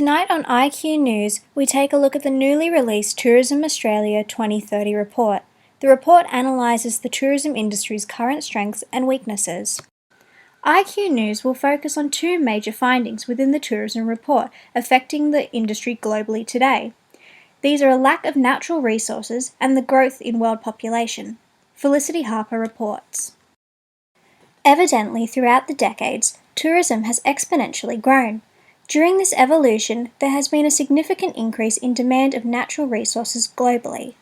Tonight on IQ News, we take a look at the newly released Tourism Australia 2030 report. The report analyses the tourism industry's current strengths and weaknesses. IQ News will focus on two major findings within the tourism report affecting the industry globally today. These are a lack of natural resources and the growth in world population. Felicity Harper reports. Evidently, throughout the decades, tourism has exponentially grown. During this evolution, there has been a significant increase in demand of natural resources globally.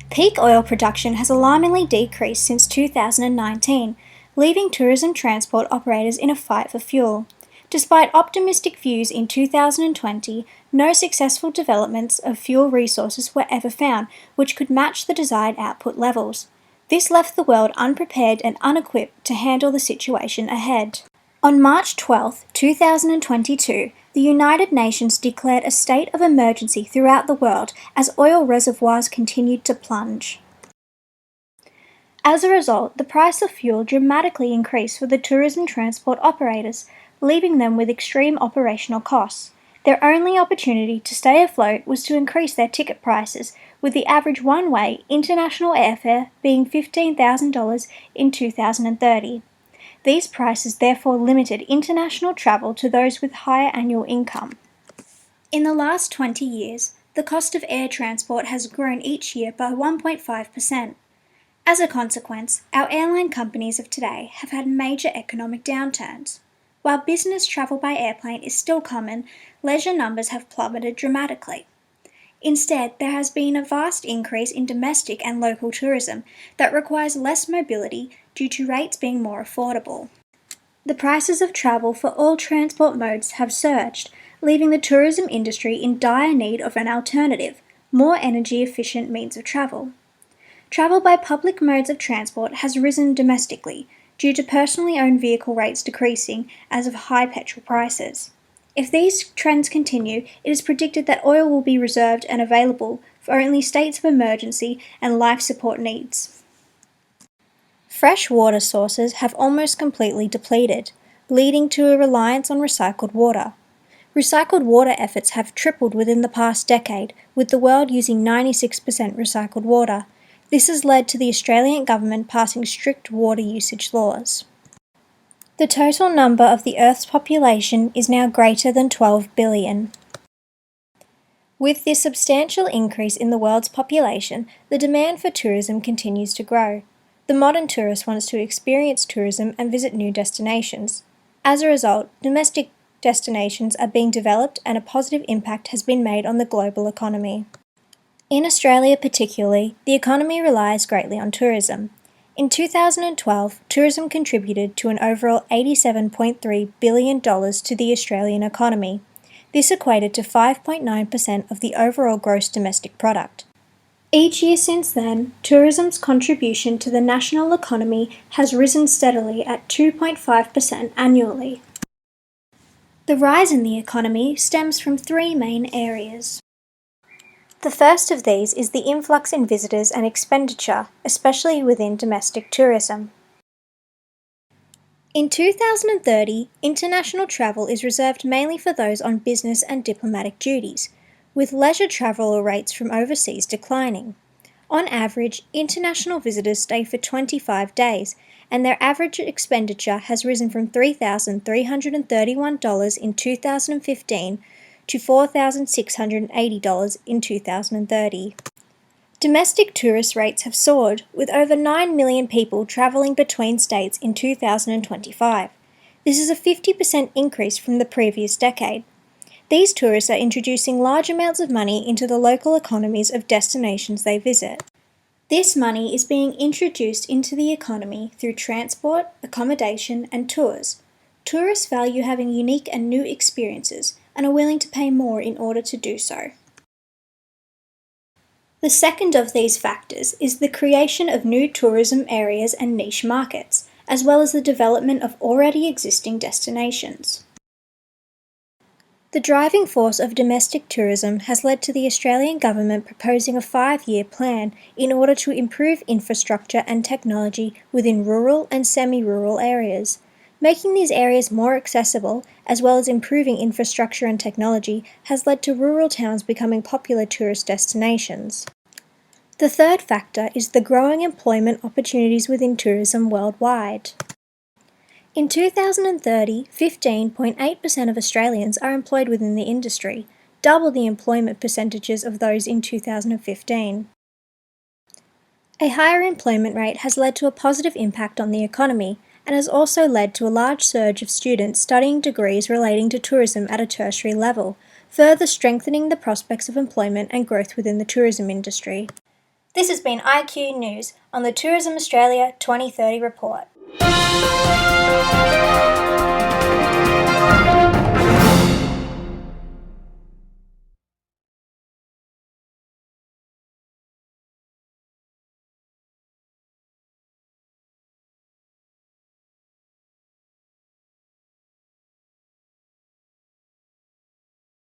Peak oil production has alarmingly decreased since 2019, leaving tourism transport operators in a fight for fuel. Despite optimistic views in 2020, no successful developments of fuel resources were ever found which could match the desired output levels. This left the world unprepared and unequipped to handle the situation ahead. On March 12, 2022, the United Nations declared a state of emergency throughout the world as oil reservoirs continued to plunge. As a result, the price of fuel dramatically increased for the tourism transport operators, leaving them with extreme operational costs. Their only opportunity to stay afloat was to increase their ticket prices, with the average one-way international airfare being $15,000 in 2030. These prices therefore limited international travel to those with higher annual income. In the last 20 years, the cost of air transport has grown each year by 1.5%. As a consequence, our airline companies of today have had major economic downturns. While business travel by airplane is still common, leisure numbers have plummeted dramatically. Instead, there has been a vast increase in domestic and local tourism that requires less mobility due to rates being more affordable. The prices of travel for all transport modes have surged, leaving the tourism industry in dire need of an alternative, more energy-efficient means of travel. Travel by public modes of transport has risen domestically due to personally owned vehicle rates decreasing as of high petrol prices. If these trends continue, it is predicted that oil will be reserved and available for only states of emergency and life support needs. Fresh water sources have almost completely depleted, leading to a reliance on recycled water. Recycled water efforts have tripled within the past decade, with the world using 96% recycled water. This has led to the Australian government passing strict water usage laws. The total number of the Earth's population is now greater than 12 billion. With this substantial increase in the world's population, the demand for tourism continues to grow. The modern tourist wants to experience tourism and visit new destinations. As a result, domestic destinations are being developed and a positive impact has been made on the global economy. In Australia particularly, the economy relies greatly on tourism. In 2012, tourism contributed to an overall $87.3 billion to the Australian economy. This equated to 5.9% of the overall gross domestic product. Each year since then, tourism's contribution to the national economy has risen steadily at 2.5% annually. The rise in the economy stems from three main areas. The first of these is the influx in visitors and expenditure, especially within domestic tourism. In 2030, international travel is reserved mainly for those on business and diplomatic duties, with leisure traveller rates from overseas declining. On average, international visitors stay for 25 days, and their average expenditure has risen from $3,331 in 2015 to $4,680 in 2030. Domestic tourist rates have soared, with over 9 million people travelling between states in 2025. This is a 50% increase from the previous decade. These tourists are introducing large amounts of money into the local economies of destinations they visit. This money is being introduced into the economy through transport, accommodation, and tours. Tourists value having unique and new experiences and are willing to pay more in order to do so. The second of these factors is the creation of new tourism areas and niche markets, as well as the development of already existing destinations. The driving force of domestic tourism has led to the Australian government proposing a 5-year plan in order to improve infrastructure and technology within rural and semi-rural areas. Making these areas more accessible, as well as improving infrastructure and technology, has led to rural towns becoming popular tourist destinations. The third factor is the growing employment opportunities within tourism worldwide. In 2030, 15.8% of Australians are employed within the industry, double the employment percentages of those in 2015. A higher employment rate has led to a positive impact on the economy, and has also led to a large surge of students studying degrees relating to tourism at a tertiary level, further strengthening the prospects of employment and growth within the tourism industry. This has been IQ News on the Tourism Australia 2030 report.